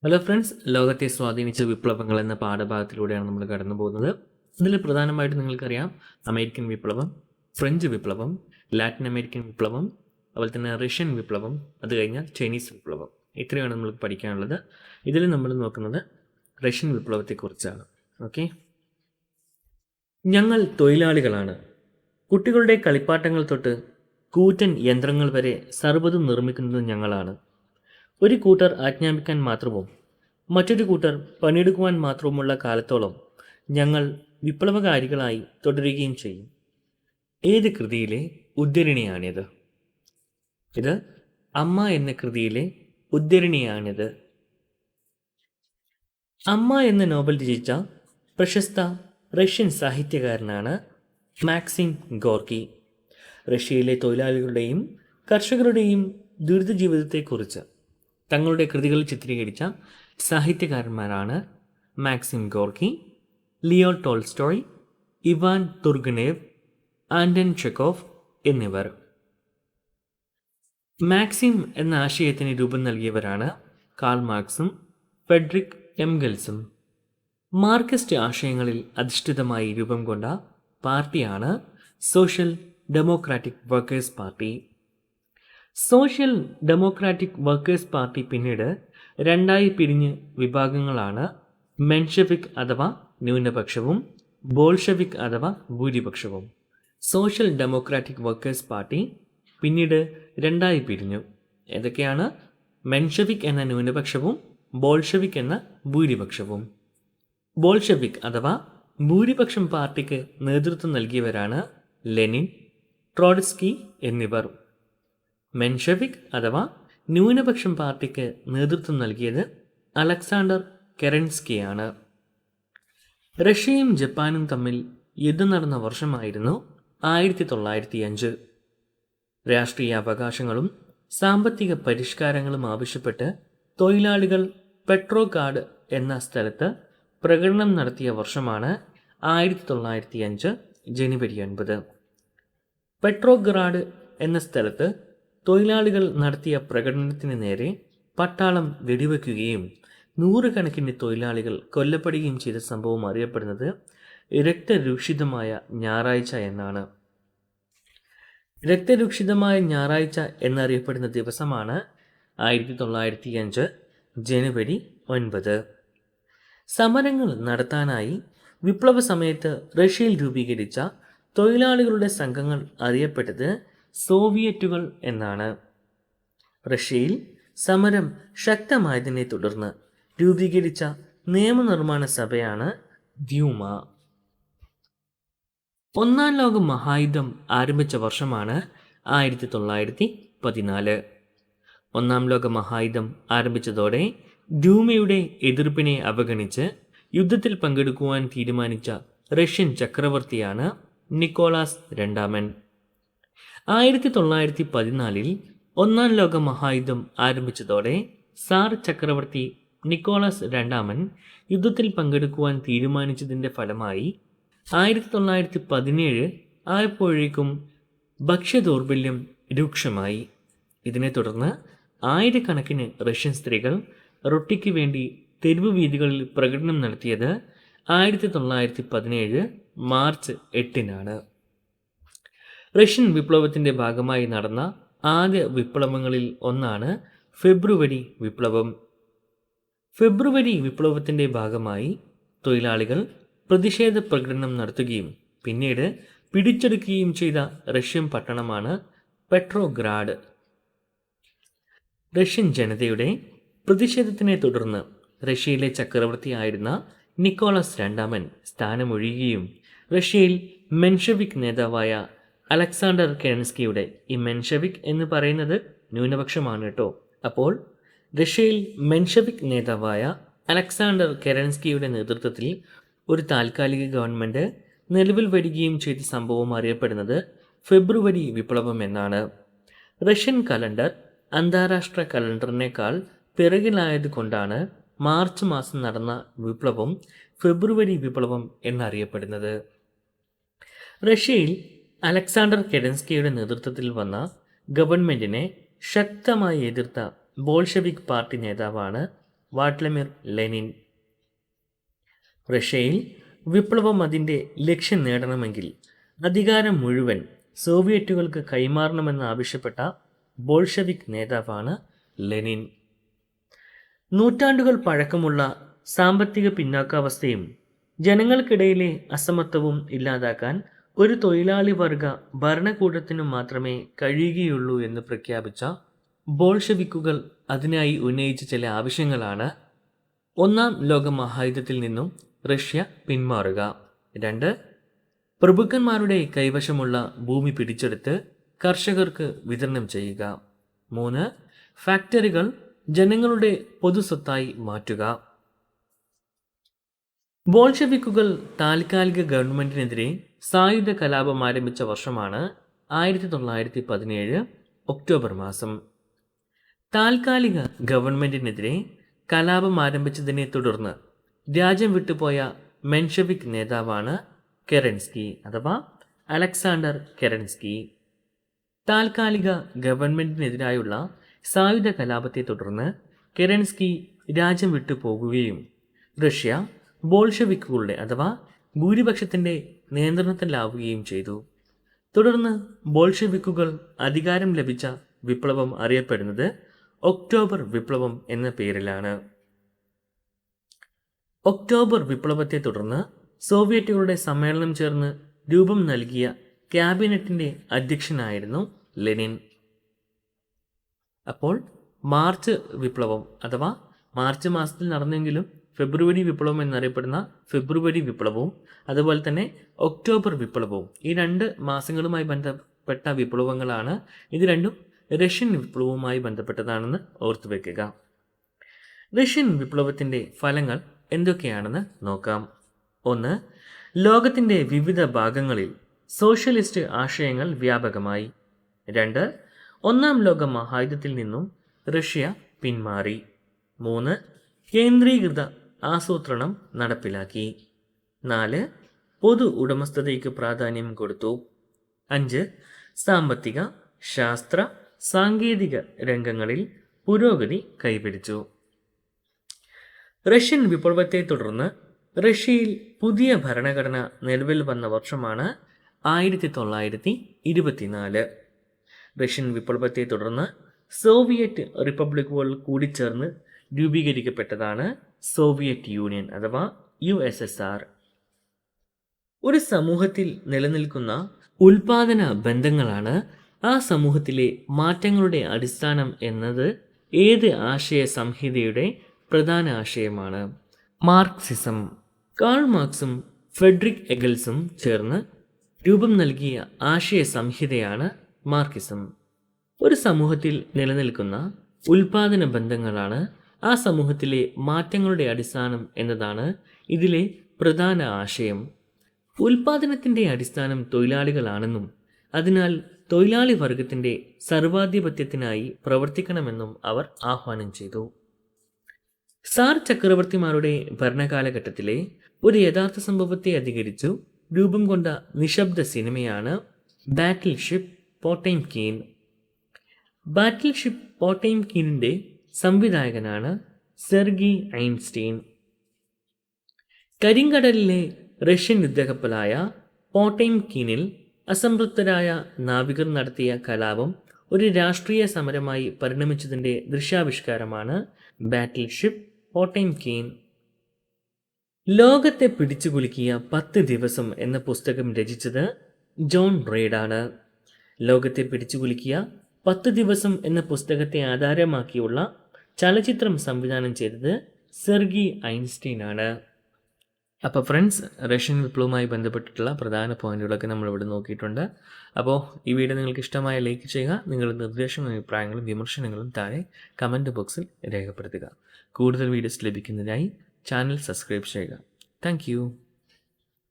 Hello friends, ലോകത്തെ സ്വാധീനിച്ച വിപ്ലവങ്ങൾ എന്ന പാഠഭാഗത്തിലൂടെയാണ് നമ്മൾ കടന്നു പോകുന്നത്. ഇതിൽ പ്രധാനമായിട്ട് നിങ്ങൾക്കറിയാം അമേരിക്കൻ വിപ്ലവം, ഫ്രഞ്ച് വിപ്ലവം, ലാറ്റിൻ അമേരിക്കൻ വിപ്ലവം, അതുപോലെ തന്നെ റഷ്യൻ വിപ്ലവം, അത് കഴിഞ്ഞാൽ ചൈനീസ് വിപ്ലവം. ഇത്രയാണ് നമ്മൾ പഠിക്കാനുള്ളത്. ഇതിൽ നമ്മൾ നോക്കുന്നത് റഷ്യൻ വിപ്ലവത്തെക്കുറിച്ചാണ്. ഓക്കെ, ഞങ്ങൾ തൊഴിലാളികളാണ്. കുട്ടികളുടെ കളിപ്പാട്ടങ്ങൾ തൊട്ട് കൂറ്റൻ യന്ത്രങ്ങൾ വരെ സർവ്വതും നിർമ്മിക്കുന്നത് ഞങ്ങളാണ്. ഒരു കൂട്ടർ ആജ്ഞാപിക്കാൻ മാത്രവും മറ്റൊരു കൂട്ടർ പണിയെടുക്കുവാൻ മാത്രവുമുള്ള കാലത്തോളം ഞങ്ങൾ വിപ്ലവകാരികളായി തുടരുകയും ചെയ്യും. ഏത് കൃതിയിലെ ഉദ്ധരണിയാണിത്? ഇത് അമ്മ എന്ന കൃതിയിലെ ഉദ്ധരണിയാണിത്. അമ്മ എന്ന നോവൽ രചിച്ച പ്രശസ്ത റഷ്യൻ സാഹിത്യകാരനാണ് മാക്സിം ഗോർക്കി. റഷ്യയിലെ തൊഴിലാളികളുടെയും കർഷകരുടെയും ദുരിത ജീവിതത്തെക്കുറിച്ച് തങ്ങളുടെ കൃതികളിൽ ചിത്രീകരിച്ച സാഹിത്യകാരന്മാരാണ് Maxim Gorky, Leo Tolstoy, Ivan Turgenev, Anton Chekhov എന്നിവർ. മാക്സിം എന്ന ആശയത്തിന് രൂപം നൽകിയവരാണ് കാൾ മാർക്സും ഫ്രെഡറിക് എംഗൽസും. മാർക്സിസ്റ്റ് ആശയങ്ങളിൽ അധിഷ്ഠിതമായി രൂപം കൊണ്ട പാർട്ടിയാണ് social democratic workers party. Social democratic workers party പിന്നീട് രണ്ടായി പിരിഞ്ഞ് വിഭാഗങ്ങളാണ് മെൻഷെവിക് അഥവാ ന്യൂനപക്ഷവും ബോൾഷെവിക് അഥവാ ഭൂരിപക്ഷവും. സോഷ്യൽ ഡെമോക്രാറ്റിക് വർക്കേഴ്സ് പാർട്ടി പിന്നീട് രണ്ടായി പിരിഞ്ഞു. ഏതൊക്കെയാണ്? മെൻഷെവിക് എന്ന ന്യൂനപക്ഷവും ബോൾഷെവിക് എന്ന ഭൂരിപക്ഷവും. ബോൾഷെവിക് അഥവാ ഭൂരിപക്ഷം പാർട്ടിക്ക് നേതൃത്വം നൽകിയവരാണ് ലെനിൻ, ട്രോട്സ്കി എന്നിവർ. മെൻഷെവിക് അഥവാ ന്യൂനപക്ഷം പാർട്ടിക്ക് നേതൃത്വം നൽകിയത് അലക്സാണ്ടർ കെറൻസ്കിയാണ്. റഷ്യയും ജപ്പാനും തമ്മിൽ യുദ്ധം നടന്ന വർഷമായിരുന്നു 1905. രാഷ്ട്രീയ അവകാശങ്ങളും സാമ്പത്തിക പരിഷ്കാരങ്ങളും ആവശ്യപ്പെട്ട് തൊഴിലാളികൾ പെട്രോഗ്രാഡ് എന്ന സ്ഥലത്ത് പ്രകടനം നടത്തിയ വർഷമാണ് 1905 ജനുവരി 9. പെട്രോഗ്രാഡ് എന്ന സ്ഥലത്ത് തൊഴിലാളികൾ നടത്തിയ പ്രകടനത്തിന് നേരെ പട്ടാളം വെടിവെക്കുകയും നൂറുകണക്കിന് തൊഴിലാളികൾ കൊല്ലപ്പെടുകയും ചെയ്ത സംഭവം അറിയപ്പെടുന്നത് രക്തരൂക്ഷിതമായ ഞായറാഴ്ച എന്നാണ്. രക്തരൂക്ഷിതമായ ഞായറാഴ്ച എന്നറിയപ്പെടുന്ന ദിവസമാണ് 1905 ജനുവരി 9. സമരങ്ങൾ നടത്താനായി വിപ്ലവ സമയത്ത് റഷ്യയിൽ രൂപീകരിച്ച തൊഴിലാളികളുടെ സംഘങ്ങൾ അറിയപ്പെട്ടത് സോവിയറ്റുകൾ എന്നാണ്. റഷ്യയിൽ സമരം ശക്തമായതിനെ തുടർന്ന് രൂപീകരിച്ച നിയമനിർമ്മാണ സഭയാണ് ദ്യൂമ. ഒന്നാം ലോക മഹായുദ്ധം ആരംഭിച്ച വർഷമാണ് 1914. ഒന്നാം ലോക മഹായുദ്ധം ആരംഭിച്ചതോടെ ദ്യൂമയുടെ എതിർപ്പിനെ അവഗണിച്ച് യുദ്ധത്തിൽ പങ്കെടുക്കുവാൻ തീരുമാനിച്ച റഷ്യൻ ചക്രവർത്തിയാണ് നിക്കോളാസ് രണ്ടാമൻ. 1914 ഒന്നാം ലോക മഹായുദ്ധം ആരംഭിച്ചതോടെ സാർ ചക്രവർത്തി നിക്കോളാസ് രണ്ടാമൻ യുദ്ധത്തിൽ പങ്കെടുക്കുവാൻ തീരുമാനിച്ചതിൻ്റെ ഫലമായി 1917 ആയപ്പോഴേക്കും ഭക്ഷ്യദൗർബല്യം രൂക്ഷമായി. ഇതിനെ തുടർന്ന് ആയിരക്കണക്കിന് റഷ്യൻ സ്ത്രീകൾ റൊട്ടിക്ക് വേണ്ടി തെരുവ് വീഥികളിൽ പ്രകടനം നടത്തിയത് 1917 മാർച്ച് 8-നാണ്. റഷ്യൻ വിപ്ലവത്തിൻ്റെ ഭാഗമായി നടന്ന ആദ്യ വിപ്ലവങ്ങളിൽ ഒന്നാണ് ഫെബ്രുവരി വിപ്ലവം. ഫെബ്രുവരി വിപ്ലവത്തിൻ്റെ ഭാഗമായി തൊഴിലാളികൾ പ്രതിഷേധ പ്രകടനം നടത്തുകയും പിന്നീട് പിടിച്ചെടുക്കുകയും ചെയ്ത റഷ്യൻ പട്ടണമാണ് പെട്രോഗ്രാഡ്. റഷ്യൻ ജനതയുടെ പ്രതിഷേധത്തിനെ തുടർന്ന് റഷ്യയിലെ ചക്രവർത്തിയായിരുന്ന നിക്കോളാസ് രണ്ടാമൻ സ്ഥാനമൊഴിയുകയും റഷ്യയിൽ മെൻഷെവിക് നേതാവായ അലക്സാണ്ടർ കെറൻസ്കിയുടെ, ഈ മെൻഷെവിക് എന്ന് പറയുന്നത് ന്യൂനപക്ഷമാണ് കേട്ടോ. അപ്പോൾ റഷ്യയിൽ മെൻഷെവിക് നേതാവായ അലക്സാണ്ടർ കെറൻസ്കിയുടെ നേതൃത്വത്തിൽ ഒരു താൽക്കാലിക ഗവൺമെൻറ് നിലവിൽ വരികയും ചെയ്ത സംഭവം അറിയപ്പെടുന്നത് ഫെബ്രുവരി വിപ്ലവം എന്നാണ്. റഷ്യൻ കലണ്ടർ അന്താരാഷ്ട്ര കലണ്ടറിനേക്കാൾ പിറകിലായത് കൊണ്ടാണ് മാർച്ച് മാസം നടന്ന വിപ്ലവം ഫെബ്രുവരി വിപ്ലവം എന്നറിയപ്പെടുന്നത്. റഷ്യയിൽ അലക്സാണ്ടർ കെറൻസ്കിയുടെ നേതൃത്വത്തിൽ വന്ന ഗവൺമെൻറ്റിനെ ശക്തമായി എതിർത്ത ബോൾഷെവിക് പാർട്ടി നേതാവാണ് വ്ളാഡിമിർ ലെനിൻ. റഷ്യയിൽ വിപ്ലവം അതിൻ്റെ ലക്ഷ്യം നേടണമെങ്കിൽ അധികാരം മുഴുവൻ സോവിയറ്റുകൾക്ക് കൈമാറണമെന്ന് ആവശ്യപ്പെട്ട ബോൾഷെവിക് നേതാവാണ് ലെനിൻ. നൂറ്റാണ്ടുകൾ പഴക്കമുള്ള സാമ്പത്തിക പിന്നാക്കാവസ്ഥയും ജനങ്ങൾക്കിടയിലെ അസമത്വവും ഇല്ലാതാക്കാൻ ഒരു തൊഴിലാളി വർഗ ഭരണകൂടത്തിനു മാത്രമേ കഴിയുകയുള്ളൂ എന്ന് പ്രഖ്യാപിച്ച ബോൾഷെവിക്കുകൾ അതിനായി ഉന്നയിച്ച ചില ആവശ്യങ്ങളാണ്: ഒന്നാം ലോക മഹായുദ്ധത്തിൽ നിന്നും റഷ്യ പിന്മാറുക. 2. പ്രഭുക്കന്മാരുടെ കൈവശമുള്ള ഭൂമി പിടിച്ചെടുത്ത് കർഷകർക്ക് വിതരണം ചെയ്യുക. 3. ഫാക്ടറികൾ ജനങ്ങളുടെ പൊതുസ്വത്തായി മാറ്റുക. ബോൾഷെവിക്കുകൾ താൽക്കാലിക ഗവൺമെന്റിനെതിരെ സായുധ കലാപം ആരംഭിച്ച വർഷമാണ് 1917 ഒക്ടോബർ മാസം. താൽക്കാലിക ഗവൺമെന്റിനെതിരെ കലാപം ആരംഭിച്ചതിനെ തുടർന്ന് രാജ്യം വിട്ടുപോയ മെൻഷെവിക് നേതാവാണ് കെറൻസ്കി അഥവാ അലക്സാണ്ടർ കെറൻസ്കി. താൽക്കാലിക ഗവൺമെന്റിനെതിരായുള്ള സായുധ കലാപത്തെ തുടർന്ന് കെറൻസ്കി രാജ്യം വിട്ടു പോകുകയും റഷ്യ ബോൾഷെവിക്കുകളുടെ അഥവാ ഭൂരിപക്ഷത്തിൻ്റെ നിയന്ത്രണത്തിലാവുകയും ചെയ്തു. തുടർന്ന് ബോൾഷെവിക്കുകൾ അധികാരം ലഭിച്ച വിപ്ലവം അറിയപ്പെടുന്നത് ഒക്ടോബർ വിപ്ലവം എന്ന പേരിലാണ്. ഒക്ടോബർ വിപ്ലവത്തെ തുടർന്ന് സോവിയറ്റുകളുടെ സമ്മേളനം ചേർന്ന് രൂപം നൽകിയ ക്യാബിനറ്റിൻ്റെ അധ്യക്ഷനായിരുന്നു ലെനിൻ. അപ്പോൾ മാർച്ച് വിപ്ലവം അഥവാ മാർച്ച് മാസത്തിൽ നടന്നെങ്കിലും ഫെബ്രുവരി വിപ്ലവം എന്നറിയപ്പെടുന്ന ഫെബ്രുവരി വിപ്ലവവും അതുപോലെ തന്നെ ഒക്ടോബർ വിപ്ലവവും ഈ 2 മാസങ്ങളുമായി ബന്ധപ്പെട്ട വിപ്ലവങ്ങളാണ്. ഇത് രണ്ടും റഷ്യൻ വിപ്ലവവുമായി ബന്ധപ്പെട്ടതാണെന്ന് ഓർത്തു വയ്ക്കുക. റഷ്യൻ വിപ്ലവത്തിൻ്റെ ഫലങ്ങൾ എന്തൊക്കെയാണെന്ന് നോക്കാം. 1. ലോകത്തിൻ്റെ വിവിധ ഭാഗങ്ങളിൽ സോഷ്യലിസ്റ്റ് ആശയങ്ങൾ വ്യാപകമായി. 2. ഒന്നാം ലോക മഹായുദ്ധത്തിൽ നിന്നും റഷ്യ പിന്മാറി. 3. കേന്ദ്രീകൃത ആസൂത്രണം നടപ്പിലാക്കി. 4. പൊതു ഉടമസ്ഥതയ്ക്ക് പ്രാധാന്യം കൊടുത്തു. 5. സാമ്പത്തിക, ശാസ്ത്ര, സാങ്കേതിക രംഗങ്ങളിൽ പുരോഗതി കൈവരിച്ചു. റഷ്യൻ വിപ്ലവത്തെ തുടർന്ന് റഷ്യയിൽ പുതിയ ഭരണഘടന നിലവിൽ വന്ന വർഷമാണ് 1924. റഷ്യൻ വിപ്ലവത്തെ തുടർന്ന് സോവിയറ്റ് റിപ്പബ്ലിക്കുകൾ കൂടിച്ചേർന്ന് രൂപീകരിക്കപ്പെട്ടതാണ് സോവിയറ്റ് യൂണിയൻ അഥവാ USSR. ഒരു സമൂഹത്തിൽ നിലനിൽക്കുന്ന ഉൽപാദന ബന്ധങ്ങളാണ് ആ സമൂഹത്തിലെ മാറ്റങ്ങളുടെ അടിസ്ഥാനം എന്നത് ഏത് ആശയ സംഹിതയുടെ പ്രധാന ആശയമാണ്. മാർക്സിസം. കാൾ മാർക്സും ഫ്രെഡറിക് എഗൽസും ചേർന്ന് രൂപം നൽകിയ ആശയ സംഹിതയാണ് മാർക്സിസം. ഒരു സമൂഹത്തിൽ നിലനിൽക്കുന്ന ഉൽപാദന ബന്ധങ്ങളാണ് ആ സമൂഹത്തിലെ മാറ്റങ്ങളുടെ അടിസ്ഥാനം എന്നതാണ് ഇതിലെ പ്രധാന ആശയം. ഉൽപാദനത്തിൻ്റെ അടിസ്ഥാനം തൊഴിലാളികളാണെന്നും അതിനാൽ തൊഴിലാളി വർഗത്തിൻ്റെ സർവാധിപത്യത്തിനായി പ്രവർത്തിക്കണമെന്നും അവർ ആഹ്വാനം ചെയ്തു. സാർ ചക്രവർത്തിമാരുടെ ഭരണകാലഘട്ടത്തിലെ ഒരു യഥാർത്ഥ സംഭവത്തെ അധികരിച്ചു രൂപം കൊണ്ട നിശബ്ദ സിനിമയാണ് ബാറ്റിൽ ഷിപ്പ് പോട്ടൈംകീൻ. ബാറ്റിൽ ഷിപ്പ് പോട്ടൈംകീനിൻ്റെ സംവിധായകനാണ് സെർഗി ഐൻസ്റ്റീൻ. കരിങ്കടലിലെ റഷ്യൻ യുദ്ധക്കപ്പലായ പോട്ടൈംകീനിൽ അസംതൃപ്തരായ നാവികർ നടത്തിയ കലാപം ഒരു രാഷ്ട്രീയ സമരമായി പരിണമിച്ചതിൻ്റെ ദൃശ്യാവിഷ്കാരമാണ് ബാറ്റിൽ ഷിപ്പ് പോട്ടൈംകീൻ. ലോകത്തെ പിടിച്ചുകുലുക്കിയ 10 ദിവസം എന്ന പുസ്തകം രചിച്ചത് ജോൺ റീഡാണ്. ലോകത്തെ പിടിച്ചുകുലുക്കിയ 10 ദിവസം എന്ന പുസ്തകത്തെ ആധാരമാക്കിയുള്ള ചലച്ചിത്രം സംവിധാനം ചെയ്തത് സെർഗി ഐൻസ്റ്റീൻ ആണ്. അപ്പോൾ ഫ്രണ്ട്സ്, റഷ്യൻ വിപ്ലവവുമായി ബന്ധപ്പെട്ടിട്ടുള്ള പ്രധാന പോയിന്റുകളൊക്കെ നമ്മളിവിടെ നോക്കിയിട്ടുണ്ട്. അപ്പോൾ ഈ വീഡിയോ നിങ്ങൾക്ക് ഇഷ്ടമായ ലൈക്ക് ചെയ്യുക. നിങ്ങളുടെ നിർദ്ദേശങ്ങളും അഭിപ്രായങ്ങളും വിമർശനങ്ങളും താഴെ കമൻറ്റ് ബോക്സിൽ രേഖപ്പെടുത്തുക. കൂടുതൽ വീഡിയോസ് ലഭിക്കുന്നതിനായി ചാനൽ സബ്സ്ക്രൈബ് ചെയ്യുക. താങ്ക്